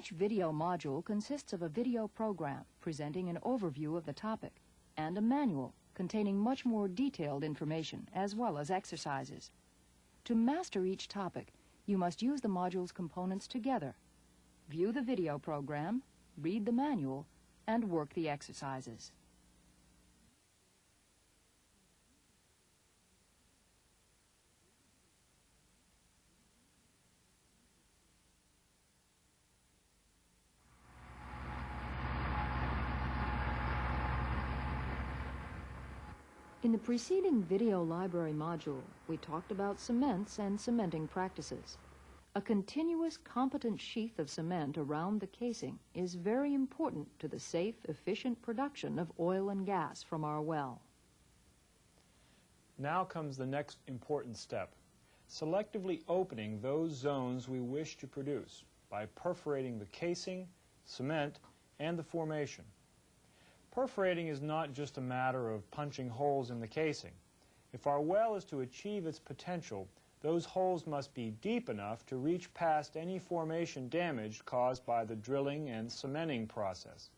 Each video module consists of a video program presenting an overview of the topic and a manual containing much more detailed information as well as exercises. To master each topic, you must use the module's components together. View the video program, read the manual, and work the exercises. In the preceding video library module, we talked about cements and cementing practices. A continuous, competent sheath of cement around the casing is very important to the safe, efficient production of oil and gas from our well. Now comes the next important step, selectively opening those zones we wish to produce by perforating the casing, cement, and the formation. Perforating is not just a matter of punching holes in the casing. If our well is to achieve its potential, those holes must be deep enough to reach past any formation damage caused by the drilling and cementing process.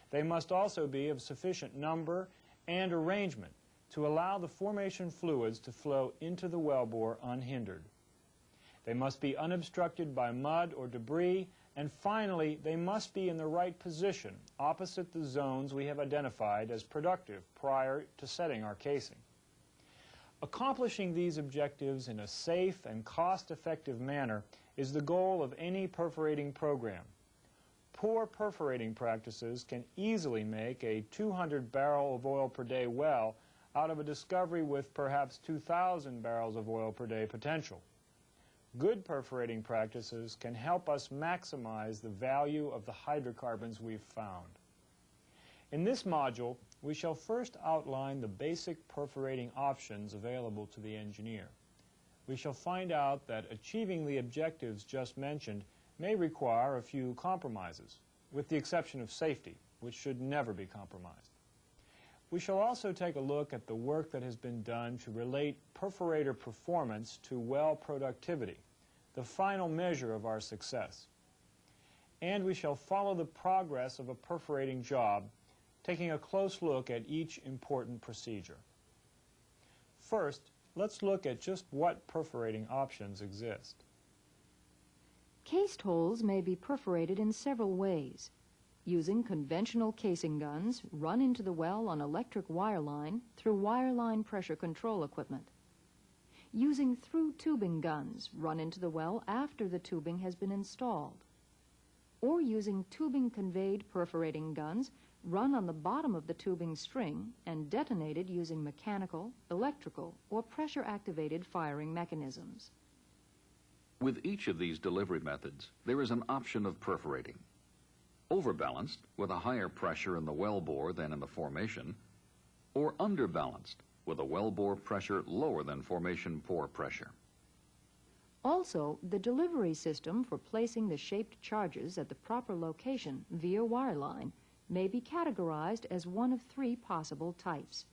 They must also be of sufficient number and arrangement to allow the formation fluids to flow into the wellbore unhindered. They must be unobstructed by mud or debris, and finally, they must be in the right position opposite the zones we have identified as productive prior to setting our casing. Accomplishing these objectives in a safe and cost-effective manner is the goal of any perforating program. Poor perforating practices can easily make a 200 barrel of oil per day well out of a discovery with perhaps 2,000 barrels of oil per day potential. Good perforating practices can help us maximize the value of the hydrocarbons we've found. In this module, we shall first outline the basic perforating options available to the engineer. We shall find out that achieving the objectives just mentioned may require a few compromises, with the exception of safety, which should never be compromised. We shall also take a look at the work that has been done to relate perforator performance to well productivity, the final measure of our success. And we shall follow the progress of a perforating job, taking a close look at each important procedure. First, let's look at just what perforating options exist. Cased holes may be perforated in several ways. Using conventional casing guns run into the well on electric wireline through wireline pressure control equipment. Using through tubing guns run into the well after the tubing has been installed. Or using tubing conveyed perforating guns run on the bottom of the tubing string and detonated using mechanical, electrical, or pressure-activated firing mechanisms. With each of these delivery methods, there is an option of perforating. Overbalanced, with a higher pressure in the wellbore than in the formation, or underbalanced, with a wellbore pressure lower than formation pore pressure. Also, the delivery system for placing the shaped charges at the proper location via wireline may be categorized as one of three possible types.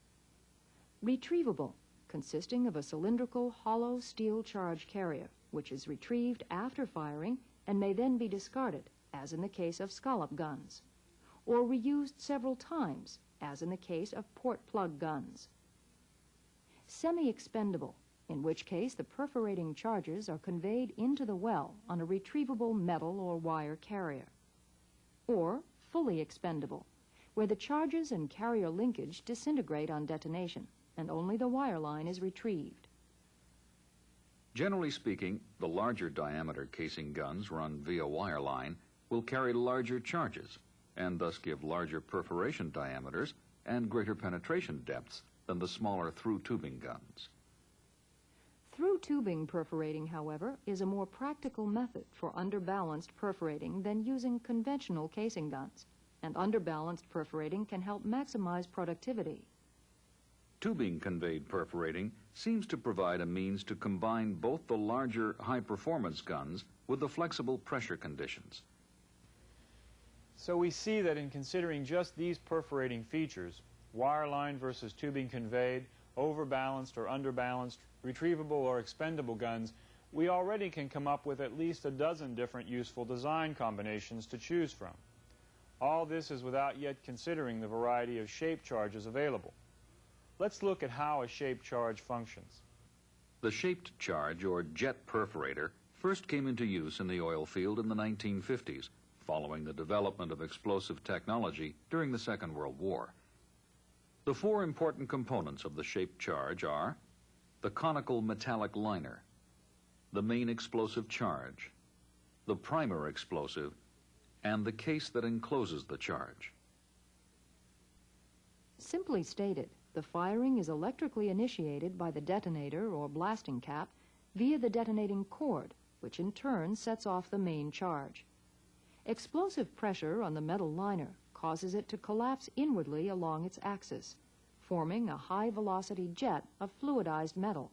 Retrievable, consisting of a cylindrical hollow steel charge carrier, which is retrieved after firing and may then be discarded, as in the case of scallop guns, or reused several times, as in the case of port plug guns. Semi-expendable, in which case the perforating charges are conveyed into the well on a retrievable metal or wire carrier. Or fully expendable, where the charges and carrier linkage disintegrate on detonation, and only the wireline is retrieved. Generally speaking, the larger diameter casing guns run via wireline will carry larger charges and thus give larger perforation diameters and greater penetration depths than the smaller through tubing guns. Through tubing perforating, however, is a more practical method for underbalanced perforating than using conventional casing guns, and underbalanced perforating can help maximize productivity. Tubing conveyed perforating seems to provide a means to combine both the larger high-performance guns with the flexible pressure conditions. So we see that in considering just these perforating features, wireline versus tubing conveyed, overbalanced or underbalanced, retrievable or expendable guns, We already can come up with at least a dozen different useful design combinations to choose from. All this is without yet considering the variety of shape charges available. Let's look at how a shape charge functions. The shaped charge, or jet perforator, first came into use in the oil field in the 1950s, following the development of explosive technology during the Second World War. The four important components of the shaped charge are the conical metallic liner, the main explosive charge, the primer explosive, and the case that encloses the charge. Simply stated, the firing is electrically initiated by the detonator or blasting cap via the detonating cord, which in turn sets off the main charge. Explosive pressure on the metal liner causes it to collapse inwardly along its axis, forming a high-velocity jet of fluidized metal.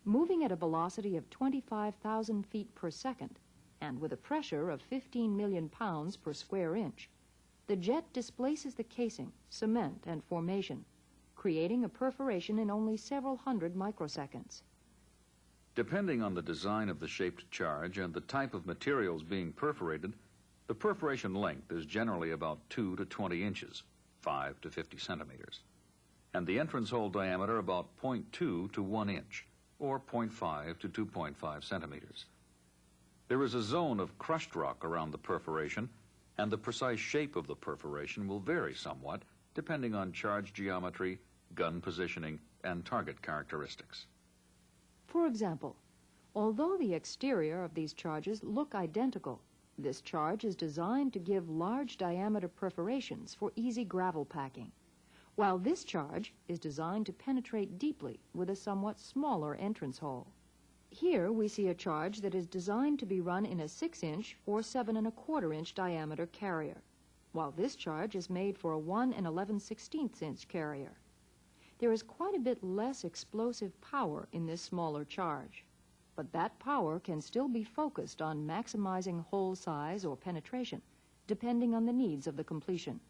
Moving at a velocity of 25,000 feet per second, and with a pressure of 15 million pounds per square inch, the jet displaces the casing, cement, and formation, creating a perforation in only several hundred microseconds. Depending on the design of the shaped charge and the type of materials being perforated, the perforation length is generally about 2 to 20 inches, 5 to 50 centimeters, and the entrance hole diameter about 0.2 to 1 inch, or 0.5 to 2.5 centimeters. There is a zone of crushed rock around the perforation, and the precise shape of the perforation will vary somewhat depending on charge geometry, gun positioning, and target characteristics. For example, although the exterior of these charges look identical, this charge is designed to give large diameter perforations for easy gravel packing, while this charge is designed to penetrate deeply with a somewhat smaller entrance hole. Here we see a charge that is designed to be run in a 6-inch or 7¼ inch diameter carrier, while this charge is made for a 1 11/16 inch carrier. There is quite a bit less explosive power in this smaller charge, but that power can still be focused on maximizing hole size or penetration, depending on the needs of the completion.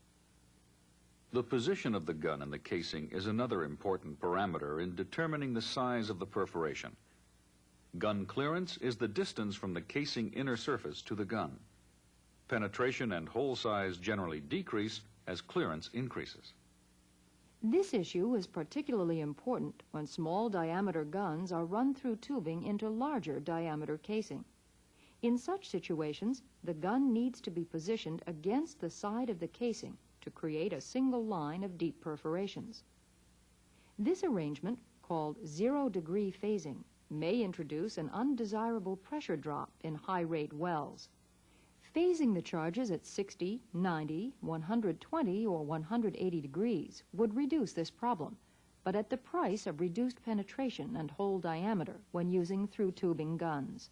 The position of the gun in the casing is another important parameter in determining the size of the perforation. Gun clearance is the distance from the casing inner surface to the gun. Penetration and hole size generally decrease as clearance increases. This issue is particularly important when small diameter guns are run through tubing into larger diameter casing. In such situations, the gun needs to be positioned against the side of the casing to create a single line of deep perforations. This arrangement, called zero-degree phasing, may introduce an undesirable pressure drop in high-rate wells. Phasing the charges at 60, 90, 120, or 180 degrees would reduce this problem, but at the price of reduced penetration and hole diameter when using through-tubing guns.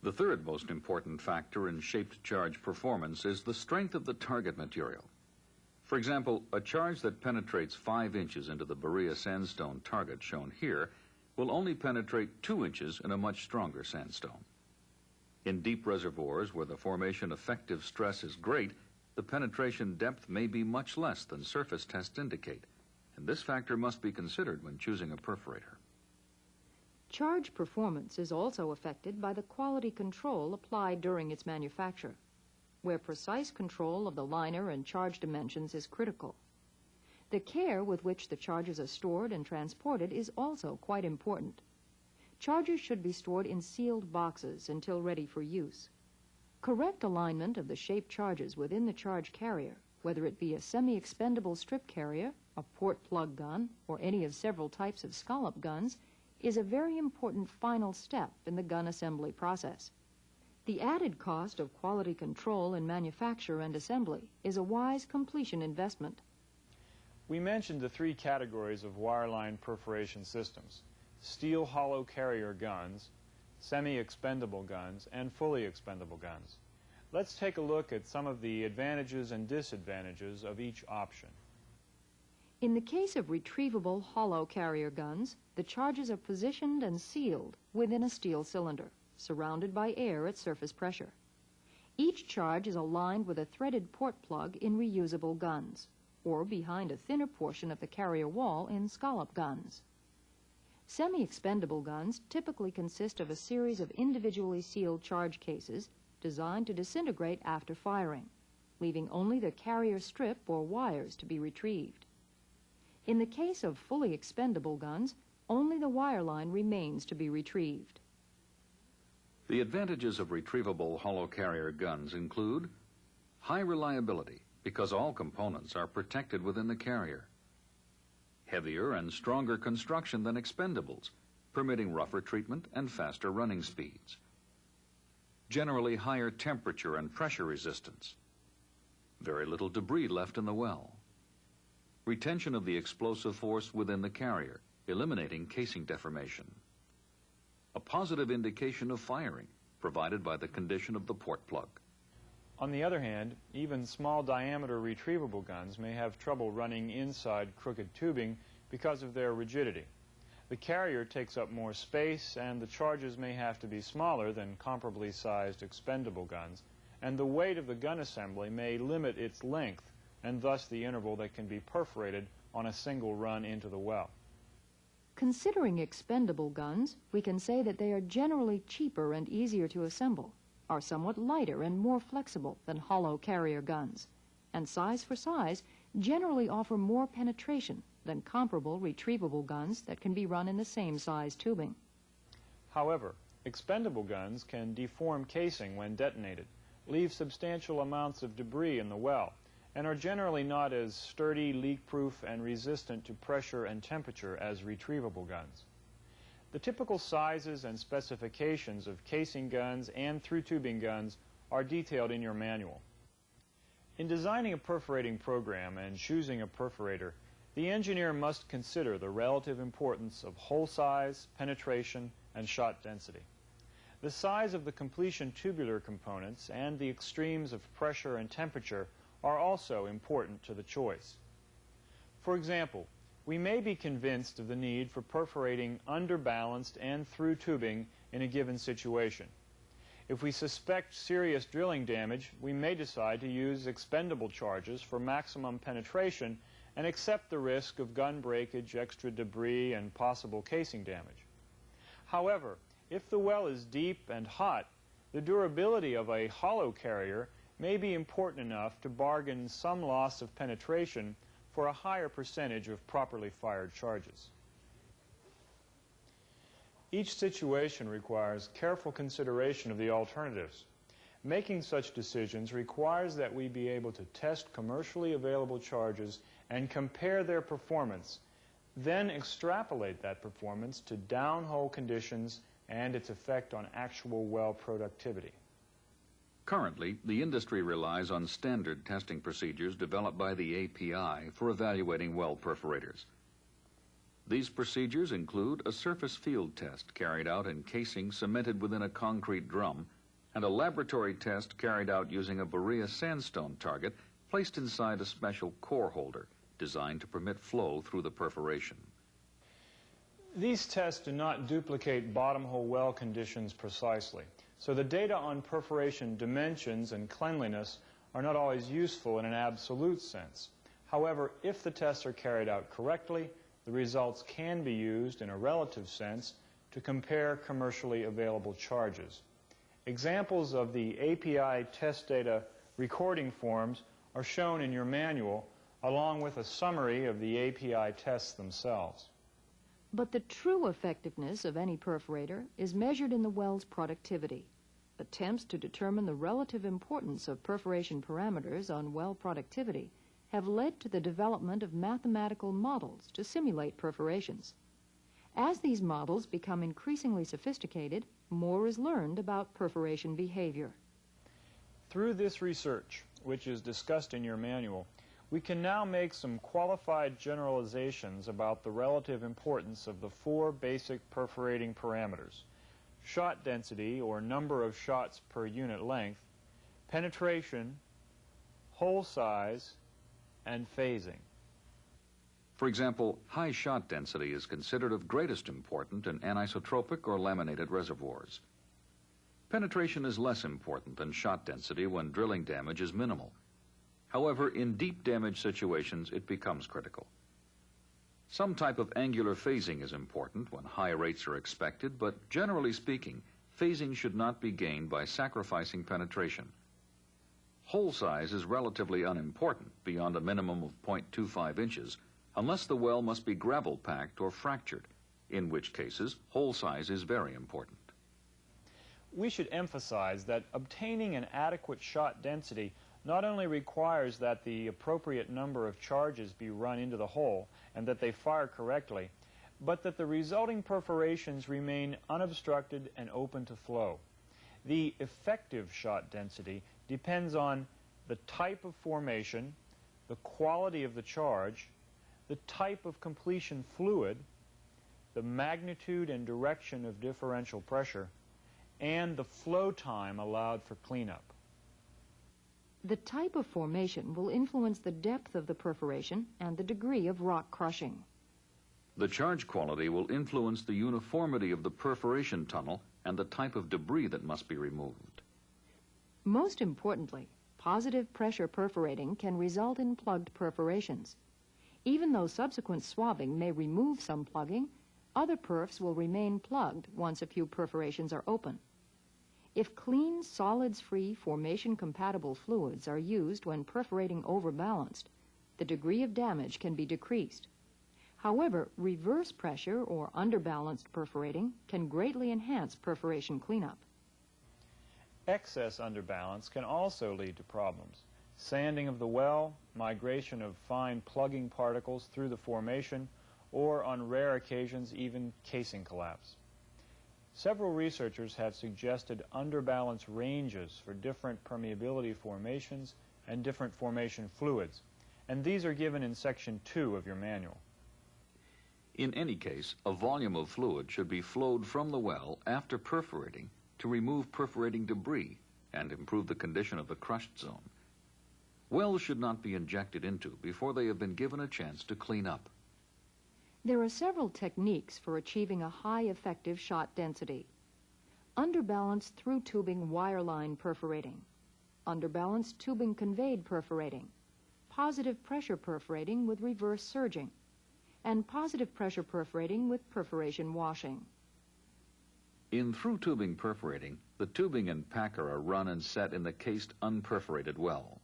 The third most important factor in shaped charge performance is the strength of the target material. For example, a charge that penetrates 5 inches into the Berea sandstone target shown here will only penetrate 2 inches in a much stronger sandstone. In deep reservoirs where the formation effective stress is great, the penetration depth may be much less than surface tests indicate, and this factor must be considered when choosing a perforator. Charge performance is also affected by the quality control applied during its manufacture, where precise control of the liner and charge dimensions is critical. The care with which the charges are stored and transported is also quite important. Charges should be stored in sealed boxes until ready for use. Correct alignment of the shaped charges within the charge carrier, whether it be a semi-expendable strip carrier, a port plug gun, or any of several types of scallop guns, is a very important final step in the gun assembly process. The added cost of quality control in manufacture and assembly is a wise completion investment. We mentioned the three categories of wireline perforation systems: steel hollow carrier guns, semi-expendable guns, and fully expendable guns. Let's take a look at some of the advantages and disadvantages of each option. In the case of retrievable hollow carrier guns, the charges are positioned and sealed within a steel cylinder, surrounded by air at surface pressure. Each charge is aligned with a threaded port plug in reusable guns, or behind a thinner portion of the carrier wall in scallop guns. Semi-expendable guns typically consist of a series of individually sealed charge cases designed to disintegrate after firing, leaving only the carrier strip or wires to be retrieved. In the case of fully expendable guns, only the wire line remains to be retrieved. The advantages of retrievable hollow carrier guns include high reliability because all components are protected within the carrier, heavier and stronger construction than expendables, permitting rougher treatment and faster running speeds, generally higher temperature and pressure resistance, very little debris left in the well, retention of the explosive force within the carrier, eliminating casing deformation, a positive indication of firing provided by the condition of the port plug. On the other hand, even small diameter retrievable guns may have trouble running inside crooked tubing because of their rigidity. The carrier takes up more space and the charges may have to be smaller than comparably sized expendable guns, and the weight of the gun assembly may limit its length and thus the interval that can be perforated on a single run into the well. Considering expendable guns, we can say that they are generally cheaper and easier to assemble, are somewhat lighter and more flexible than hollow carrier guns, and size for size generally offer more penetration than comparable retrievable guns that can be run in the same size tubing. However, expendable guns can deform casing when detonated, leave substantial amounts of debris in the well, and are generally not as sturdy, leak-proof, and resistant to pressure and temperature as retrievable guns. The typical sizes and specifications of casing guns and through-tubing guns are detailed in your manual. In designing a perforating program and choosing a perforator, the engineer must consider the relative importance of hole size, penetration, and shot density. The size of the completion tubular components and the extremes of pressure and temperature are also important to the choice. For example, we may be convinced of the need for perforating underbalanced and through tubing in a given situation. If we suspect serious drilling damage, we may decide to use expendable charges for maximum penetration and accept the risk of gun breakage, extra debris, and possible casing damage. However, if the well is deep and hot, the durability of a hollow carrier may be important enough to bargain some loss of penetration for a higher percentage of properly fired charges. Each situation requires careful consideration of the alternatives. Making such decisions requires that we be able to test commercially available charges and compare their performance, then extrapolate that performance to downhole conditions and its effect on actual well productivity. Currently, the industry relies on standard testing procedures developed by the API for evaluating well perforators. These procedures include a surface field test carried out in casing cemented within a concrete drum and a laboratory test carried out using a Berea sandstone target placed inside a special core holder designed to permit flow through the perforation. These tests do not duplicate bottom hole well conditions precisely, so the data on perforation dimensions and cleanliness are not always useful in an absolute sense. However, if the tests are carried out correctly, the results can be used in a relative sense to compare commercially available charges. Examples of the API test data recording forms are shown in your manual, along with a summary of the API tests themselves. But the true effectiveness of any perforator is measured in the well's productivity. Attempts to determine the relative importance of perforation parameters on well productivity have led to the development of mathematical models to simulate perforations. As these models become increasingly sophisticated, more is learned about perforation behavior. Through this research, which is discussed in your manual, we can now make some qualified generalizations about the relative importance of the four basic perforating parameters: shot density, or number of shots per unit length, penetration, hole size, and phasing. For example, high shot density is considered of greatest importance in anisotropic or laminated reservoirs. Penetration is less important than shot density when drilling damage is minimal. However, in deep damage situations, it becomes critical. Some type of angular phasing is important when high rates are expected, but generally speaking, phasing should not be gained by sacrificing penetration. Hole size is relatively unimportant beyond a minimum of 0.25 inches, unless the well must be gravel-packed or fractured, in which cases hole size is very important. We should emphasize that obtaining an adequate shot density not only requires that the appropriate number of charges be run into the hole and that they fire correctly, but that the resulting perforations remain unobstructed and open to flow. The effective shot density depends on the type of formation, the quality of the charge, the type of completion fluid, the magnitude and direction of differential pressure, and the flow time allowed for cleanup. The type of formation will influence the depth of the perforation and the degree of rock crushing. The charge quality will influence the uniformity of the perforation tunnel and the type of debris that must be removed. Most importantly, positive pressure perforating can result in plugged perforations. Even though subsequent swabbing may remove some plugging, other perfs will remain plugged once a few perforations are open. If clean, solids-free, formation-compatible fluids are used when perforating overbalanced, the degree of damage can be decreased. However, reverse pressure or underbalanced perforating can greatly enhance perforation cleanup. Excess underbalance can also lead to problems. Sanding of the well, migration of fine plugging particles through the formation, or on rare occasions even casing collapse. Several researchers have suggested underbalance ranges for different permeability formations and different formation fluids, and these are given in Section 2 of your manual. In any case, a volume of fluid should be flowed from the well after perforating to remove perforating debris and improve the condition of the crushed zone. Wells should not be injected into before they have been given a chance to clean up. There are several techniques for achieving a high effective shot density. Underbalanced through tubing wireline perforating, underbalanced tubing conveyed perforating, positive pressure perforating with reverse surging, and positive pressure perforating with perforation washing. In through tubing perforating, the tubing and packer are run and set in the cased unperforated well.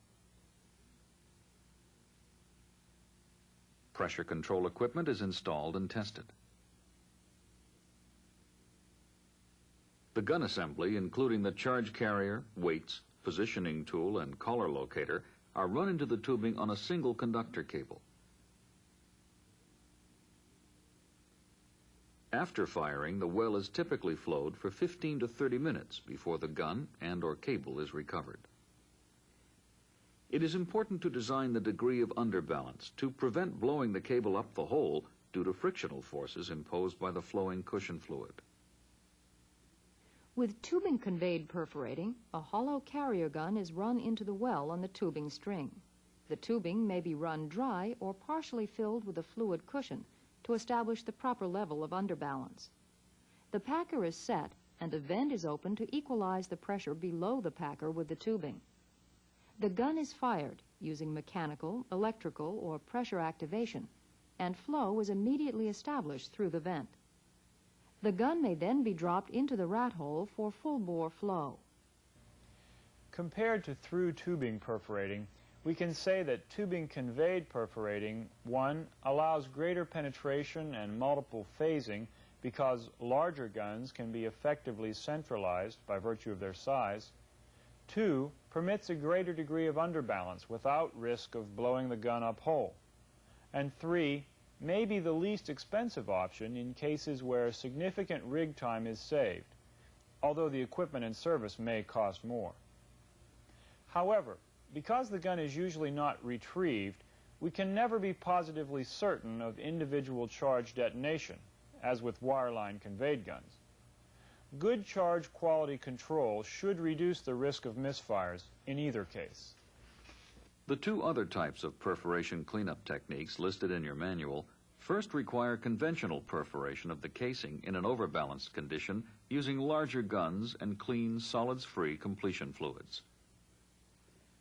Pressure control equipment is installed and tested. The gun assembly, including the charge carrier, weights, positioning tool, and collar locator, are run into the tubing on a single conductor cable. After firing, the well is typically flowed for 15 to 30 minutes before the gun and/or cable is recovered. It is important to design the degree of underbalance to prevent blowing the cable up the hole due to frictional forces imposed by the flowing cushion fluid. With tubing conveyed perforating, a hollow carrier gun is run into the well on the tubing string. The tubing may be run dry or partially filled with a fluid cushion to establish the proper level of underbalance. The packer is set and a vent is open to equalize the pressure below the packer with the tubing. The gun is fired using mechanical, electrical, or pressure activation, and flow is immediately established through the vent. The gun may then be dropped into the rat hole for full-bore flow. Compared to through tubing perforating, we can say that tubing conveyed perforating, 1, allows greater penetration and multiple phasing because larger guns can be effectively centralized by virtue of their size. 2, permits a greater degree of underbalance without risk of blowing the gun up whole. And 3, may be the least expensive option in cases where significant rig time is saved, although the equipment and service may cost more. However, because the gun is usually not retrieved, we can never be positively certain of individual charge detonation, as with wireline conveyed guns. Good charge quality control should reduce the risk of misfires in either case. The two other types of perforation cleanup techniques listed in your manual first require conventional perforation of the casing in an overbalanced condition using larger guns and clean, solids-free completion fluids.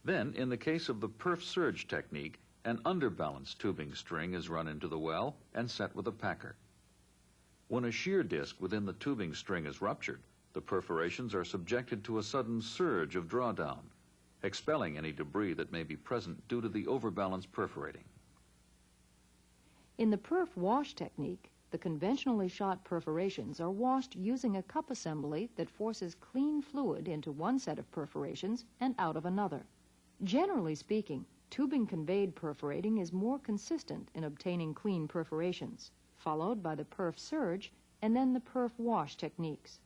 Then, in the case of the perf surge technique, an underbalanced tubing string is run into the well and set with a packer. When a shear disc within the tubing string is ruptured, the perforations are subjected to a sudden surge of drawdown, expelling any debris that may be present due to the overbalanced perforating. In the perf wash technique, the conventionally shot perforations are washed using a cup assembly that forces clean fluid into one set of perforations and out of another. Generally speaking, tubing conveyed perforating is more consistent in obtaining clean perforations, followed by the perf surge and then the perf wash techniques.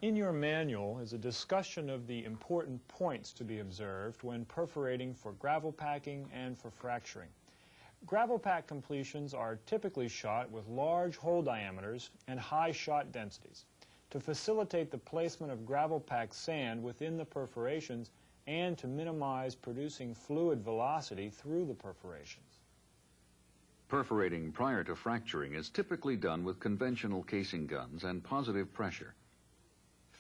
In your manual is a discussion of the important points to be observed when perforating for gravel packing and for fracturing. Gravel pack completions are typically shot with large hole diameters and high shot densities to facilitate the placement of gravel pack sand within the perforations and to minimize producing fluid velocity through the perforations. Perforating prior to fracturing is typically done with conventional casing guns and positive pressure.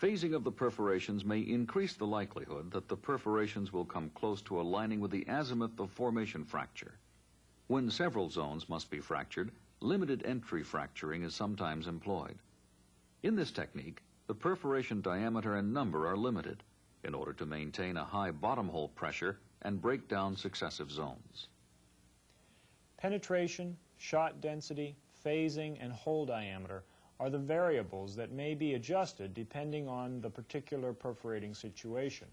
Phasing of the perforations may increase the likelihood that the perforations will come close to aligning with the azimuth of formation fracture. When several zones must be fractured, limited entry fracturing is sometimes employed. In this technique, the perforation diameter and number are limited in order to maintain a high bottom hole pressure and break down successive zones. Penetration, shot density, phasing, and hole diameter are the variables that may be adjusted depending on the particular perforating situation.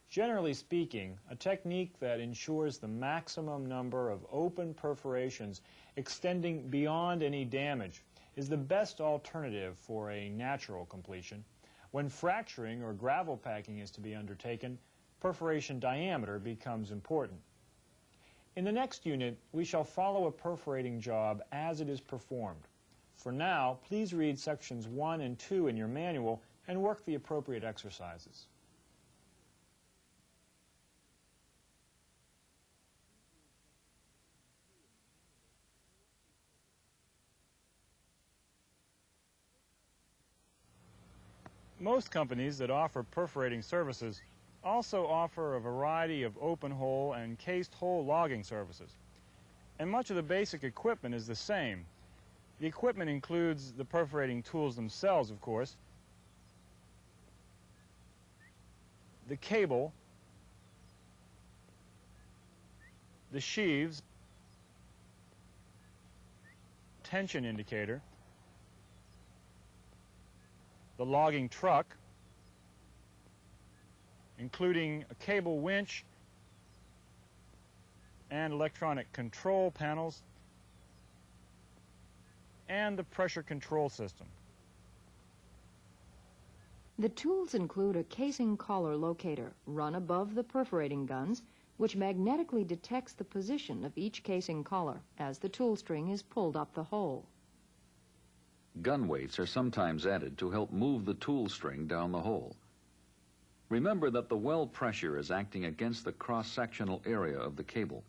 Generally speaking, a technique that ensures the maximum number of open perforations extending beyond any damage is the best alternative for a natural completion. When fracturing or gravel packing is to be undertaken, perforation diameter becomes important. In the next unit, we shall follow a perforating job as it is performed. For now, please read sections 1 and 2 in your manual and work the appropriate exercises. Most companies that offer perforating services also offer a variety of open hole and cased hole logging services. And much of the basic equipment is the same. The equipment includes the perforating tools themselves, of course, the cable, the sheaves, tension indicator, the logging truck, including a cable winch and electronic control panels, and the pressure control system. The tools include a casing collar locator run above the perforating guns, which magnetically detects the position of each casing collar as the tool string is pulled up the hole. Gun weights are sometimes added to help move the tool string down the hole. Remember that the well pressure is acting against the cross-sectional area of the cable.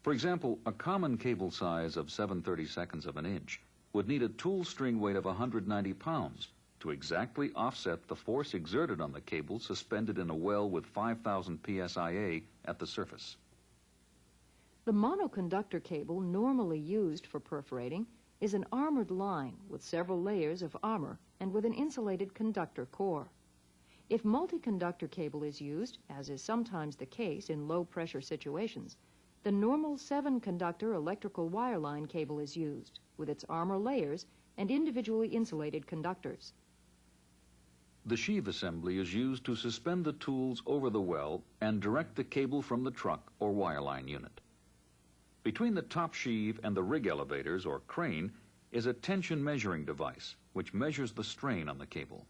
For example, a common cable size of 7/32 of an inch would need a tool string weight of 190 pounds to exactly offset the force exerted on the cable suspended in a well with 5,000 psia at the surface. The monoconductor cable normally used for perforating is an armored line with several layers of armor and with an insulated conductor core. If multi-conductor cable is used, as is sometimes the case in low-pressure situations, the normal 7-conductor electrical wireline cable is used, with its armor layers and individually insulated conductors. The sheave assembly is used to suspend the tools over the well and direct the cable from the truck or wireline unit. Between the top sheave and the rig elevators or crane is a tension measuring device, which measures the strain on the cable.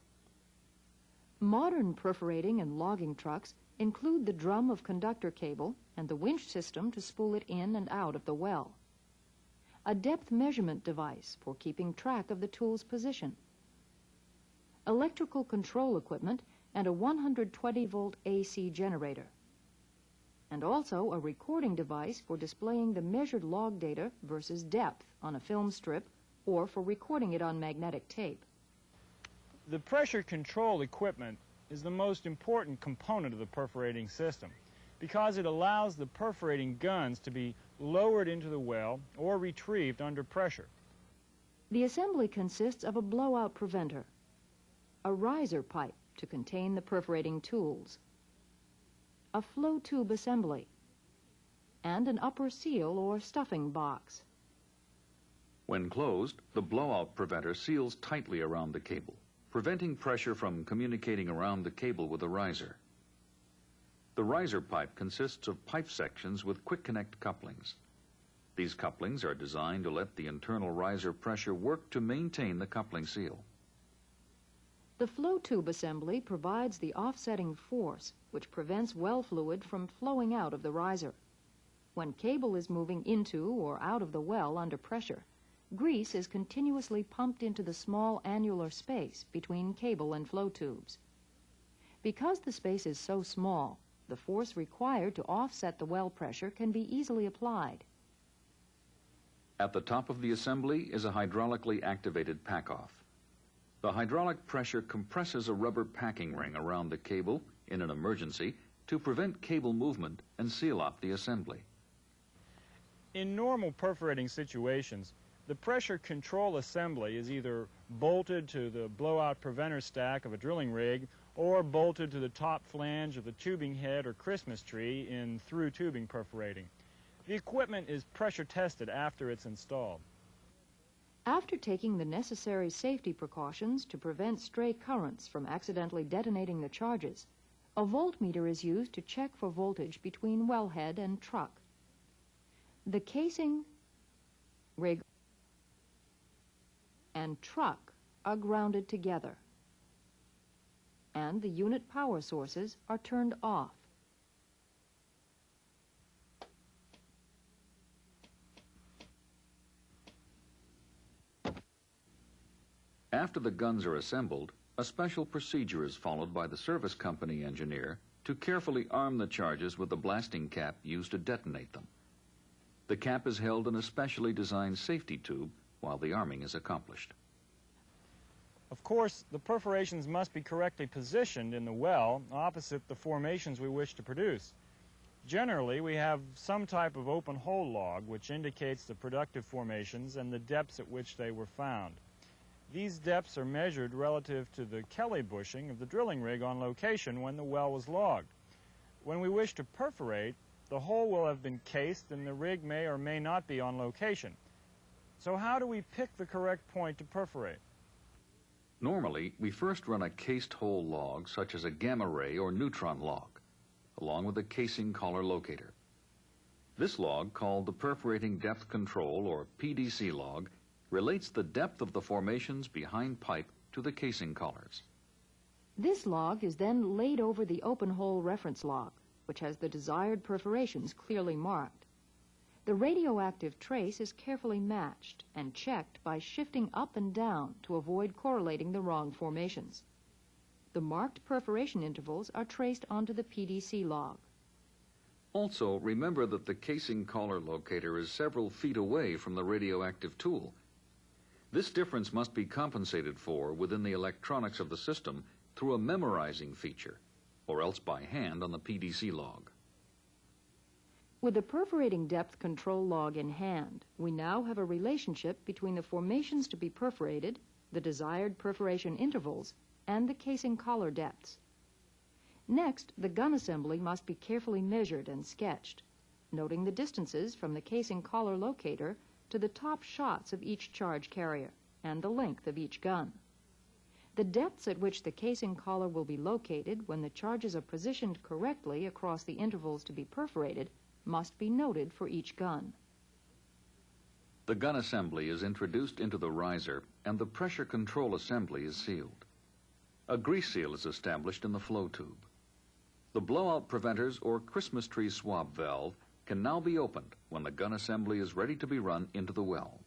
Modern perforating and logging trucks include the drum of conductor cable and the winch system to spool it in and out of the well. A depth measurement device for keeping track of the tool's position. Electrical control equipment and a 120-volt AC generator. And also a recording device for displaying the measured log data versus depth on a film strip or for recording it on magnetic tape. The pressure control equipment is the most important component of the perforating system because it allows the perforating guns to be lowered into the well or retrieved under pressure. The assembly consists of a blowout preventer, a riser pipe to contain the perforating tools, a flow tube assembly, and an upper seal or stuffing box. When closed, the blowout preventer seals tightly around the cable, preventing pressure from communicating around the cable with the riser. The riser pipe consists of pipe sections with quick connect couplings. These couplings are designed to let the internal riser pressure work to maintain the coupling seal. The flow tube assembly provides the offsetting force which prevents well fluid from flowing out of the riser. When cable is moving into or out of the well under pressure, grease is continuously pumped into the small annular space between cable and flow tubes. Because the space is so small, the force required to offset the well pressure can be easily applied. At the top of the assembly is a hydraulically activated pack-off. The hydraulic pressure compresses a rubber packing ring around the cable in an emergency to prevent cable movement and seal up the assembly. In normal perforating situations, the pressure control assembly is either bolted to the blowout preventer stack of a drilling rig or bolted to the top flange of the tubing head or Christmas tree in through tubing perforating. The equipment is pressure tested after it's installed. After taking the necessary safety precautions to prevent stray currents from accidentally detonating the charges, a voltmeter is used to check for voltage between wellhead and truck. The casing, rig, and truck are grounded together, and the unit power sources are turned off. After the guns are assembled, a special procedure is followed by the service company engineer to carefully arm the charges with the blasting cap used to detonate them. The cap is held in a specially designed safety tube while the arming is accomplished. Of course, the perforations must be correctly positioned in the well opposite the formations we wish to produce. Generally, we have some type of open hole log which indicates the productive formations and the depths at which they were found. These depths are measured relative to the Kelly bushing of the drilling rig on location when the well was logged. When we wish to perforate, the hole will have been cased and the rig may or may not be on location. So how do we pick the correct point to perforate? Normally, we first run a cased hole log such as a gamma ray or neutron log, along with a casing collar locator. This log, called the Perforating Depth Control or PDC log, relates the depth of the formations behind pipe to the casing collars. This log is then laid over the open hole reference log, which has the desired perforations clearly marked. The radioactive trace is carefully matched and checked by shifting up and down to avoid correlating the wrong formations. The marked perforation intervals are traced onto the PDC log. Also, remember that the casing collar locator is several feet away from the radioactive tool. This difference must be compensated for within the electronics of the system through a memorizing feature, or else by hand on the PDC log. With the perforating depth control log in hand, we now have a relationship between the formations to be perforated, the desired perforation intervals, and the casing collar depths. Next, the gun assembly must be carefully measured and sketched, noting the distances from the casing collar locator to the top shots of each charge carrier and the length of each gun. The depths at which the casing collar will be located when the charges are positioned correctly across the intervals to be perforated must be noted for each gun. The gun assembly is introduced into the riser and the pressure control assembly is sealed. A grease seal is established in the flow tube. The blowout preventers or Christmas tree swab valve can now be opened when the gun assembly is ready to be run into the well.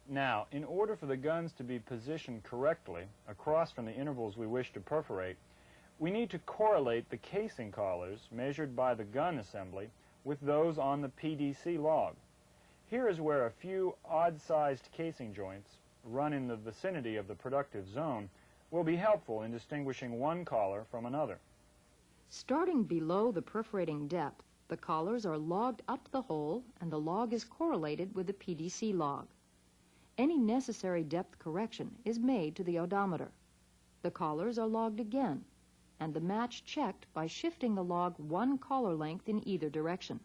Now, in order for the guns to be positioned correctly across from the intervals we wish to perforate, we need to correlate the casing collars measured by the gun assembly with those on the PDC log. Here is where a few odd-sized casing joints run in the vicinity of the productive zone will be helpful in distinguishing one collar from another. Starting below the perforating depth, the collars are logged up the hole and the log is correlated with the PDC log. Any necessary depth correction is made to the odometer. The collars are logged again, and the match checked by shifting the log one collar length in either direction.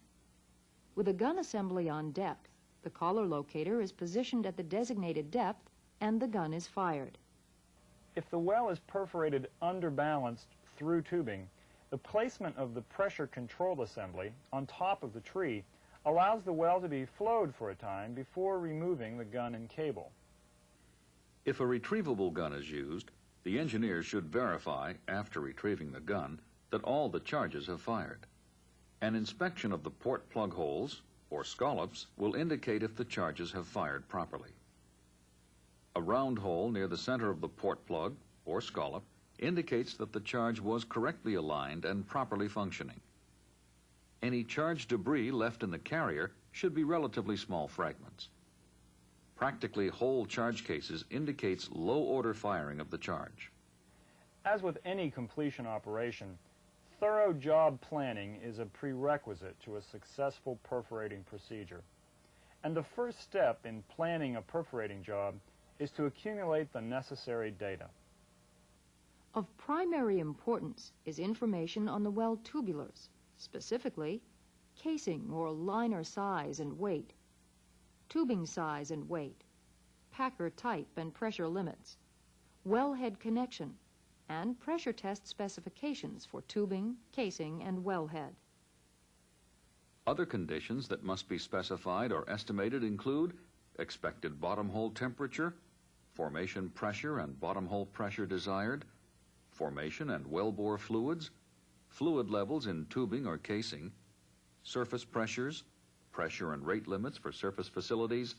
With a gun assembly on depth, the collar locator is positioned at the designated depth and the gun is fired. If the well is perforated underbalanced through tubing, the placement of the pressure control assembly on top of the tree allows the well to be flowed for a time before removing the gun and cable. If a retrievable gun is used, the engineer should verify, after retrieving the gun, that all the charges have fired. An inspection of the port plug holes, or scallops, will indicate if the charges have fired properly. A round hole near the center of the port plug, or scallop, indicates that the charge was correctly aligned and properly functioning. Any charge debris left in the carrier should be relatively small fragments. Practically whole charge cases indicates low-order firing of the charge. As with any completion operation, thorough job planning is a prerequisite to a successful perforating procedure. And the first step in planning a perforating job is to accumulate the necessary data. Of primary importance is information on the well tubulars, specifically casing or liner size and weight, tubing size and weight, packer type and pressure limits, wellhead connection, and pressure test specifications for tubing, casing, and wellhead. Other conditions that must be specified or estimated include expected bottom hole temperature, formation pressure and bottom hole pressure desired, formation and wellbore fluids, fluid levels in tubing or casing, surface pressures, pressure and rate limits for surface facilities,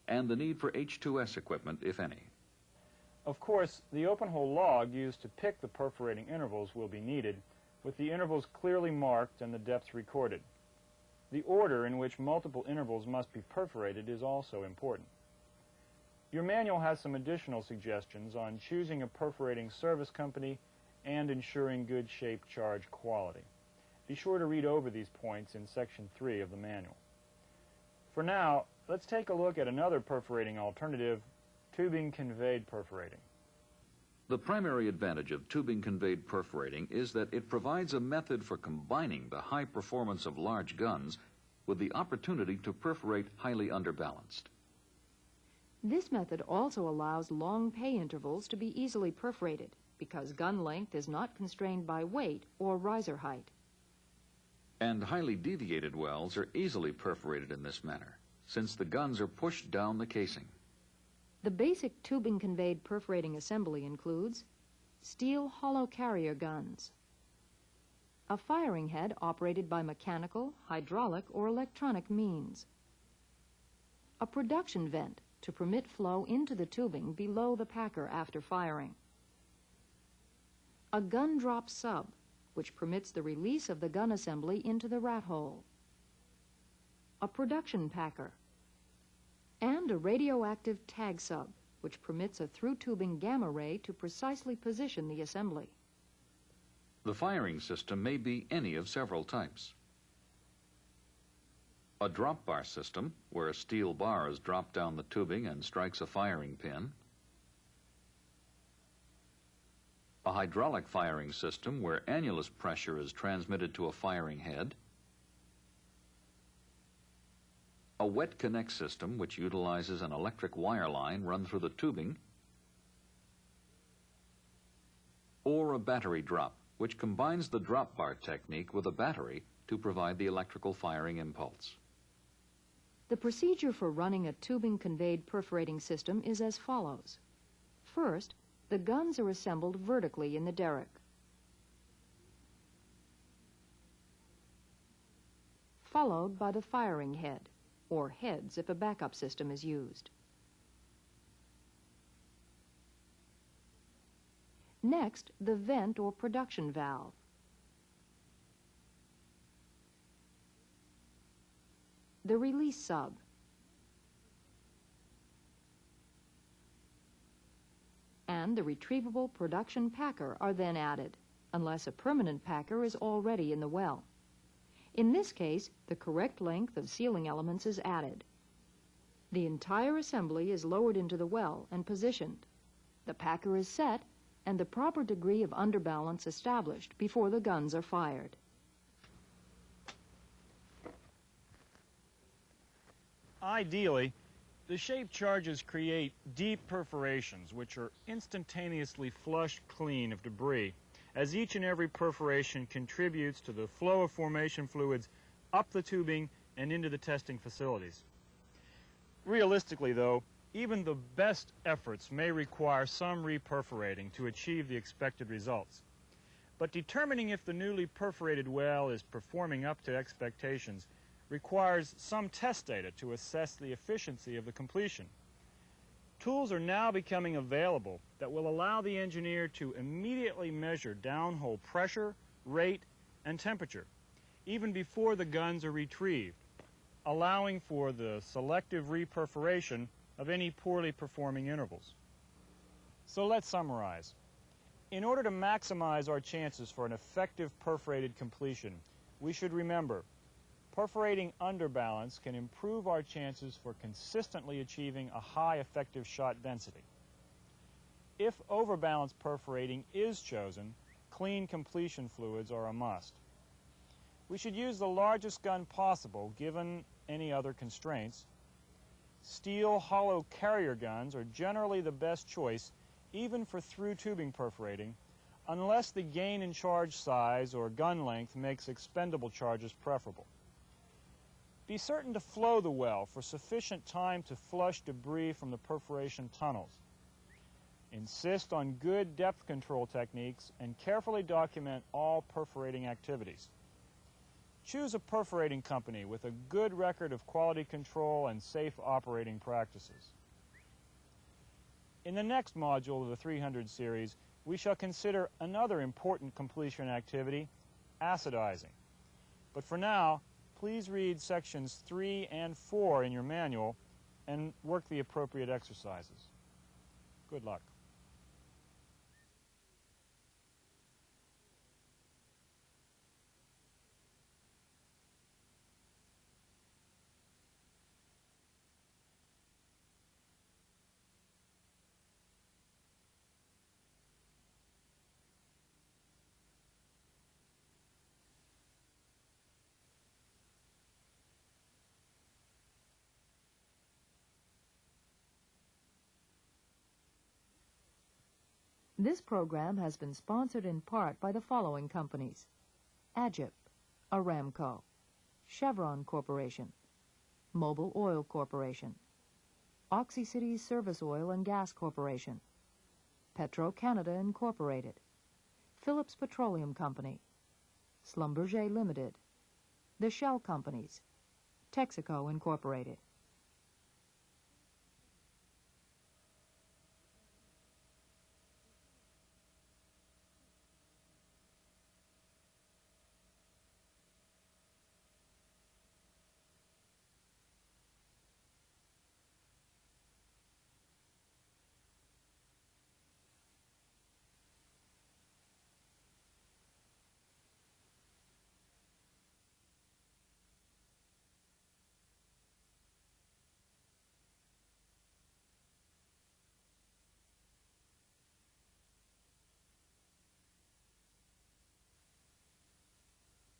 and the need for H2S equipment, if any. Of course, the open hole log used to pick the perforating intervals will be needed, with the intervals clearly marked and the depths recorded. The order in which multiple intervals must be perforated is also important. Your manual has some additional suggestions on choosing a perforating service company and ensuring good shape charge quality. Be sure to read over these points in Section 3 of the manual. For now, let's take a look at another perforating alternative, tubing conveyed perforating. The primary advantage of tubing conveyed perforating is that it provides a method for combining the high performance of large guns with the opportunity to perforate highly underbalanced. This method also allows long pay intervals to be easily perforated because gun length is not constrained by weight or riser height. And highly deviated wells are easily perforated in this manner, since the guns are pushed down the casing. The basic tubing conveyed perforating assembly includes steel hollow carrier guns, a firing head operated by mechanical, hydraulic, or electronic means, a production vent to permit flow into the tubing below the packer after firing, a gun drop sub, which permits the release of the gun assembly into the rat hole, a production packer, and a radioactive tag sub, which permits a through-tubing gamma ray to precisely position the assembly. The firing system may be any of several types. A drop bar system, where a steel bar is dropped down the tubing and strikes a firing pin. A hydraulic firing system, where annulus pressure is transmitted to a firing head. A wet connect system, which utilizes an electric wire line run through the tubing. Or a battery drop, which combines the drop bar technique with a battery to provide the electrical firing impulse. The procedure for running a tubing conveyed perforating system is as follows. First, the guns are assembled vertically in the derrick. Followed by the firing head, or heads if a backup system is used. Next, the vent or production valve. The release sub. And the retrievable production packer are then added. unless a permanent packer is already in the well. In this case, the correct length of sealing elements is added. The entire assembly is lowered into the well and positioned. The packer is set and the proper degree of underbalance established before the guns are fired. Ideally, the shape charges create deep perforations which are instantaneously flushed clean of debris, as each and every perforation contributes to the flow of formation fluids up the tubing and into the testing facilities. Realistically, though, even the best efforts may require some reperforating to achieve the expected results. But determining if the newly perforated well is performing up to expectations requires some test data to assess the efficiency of the completion. Tools are now becoming available that will allow the engineer to immediately measure downhole pressure, rate, and temperature, even before the guns are retrieved, allowing for the selective reperforation of any poorly performing intervals. So let's summarize. In order to maximize our chances for an effective perforated completion, we should remember perforating underbalance can improve our chances for consistently achieving a high effective shot density. If overbalance perforating is chosen, clean completion fluids are a must. We should use the largest gun possible given any other constraints. Steel hollow carrier guns are generally the best choice even for through tubing perforating, unless the gain in charge size or gun length makes expendable charges preferable. Be certain to flow the well for sufficient time to flush debris from the perforation tunnels. Insist on good depth control techniques and carefully document all perforating activities. Choose a perforating company with a good record of quality control and safe operating practices. In the next module of the 300 series, we shall consider another important completion activity, acidizing. But for now, please read sections 3 and 4 in your manual and work the appropriate exercises. Good luck. This program has been sponsored in part by the following companies: Agip, Aramco, Chevron Corporation, Mobil Oil Corporation, OxyCity Service Oil and Gas Corporation, Petro-Canada Incorporated, Phillips Petroleum Company, Schlumberger Limited, the Shell Companies, Texaco Incorporated.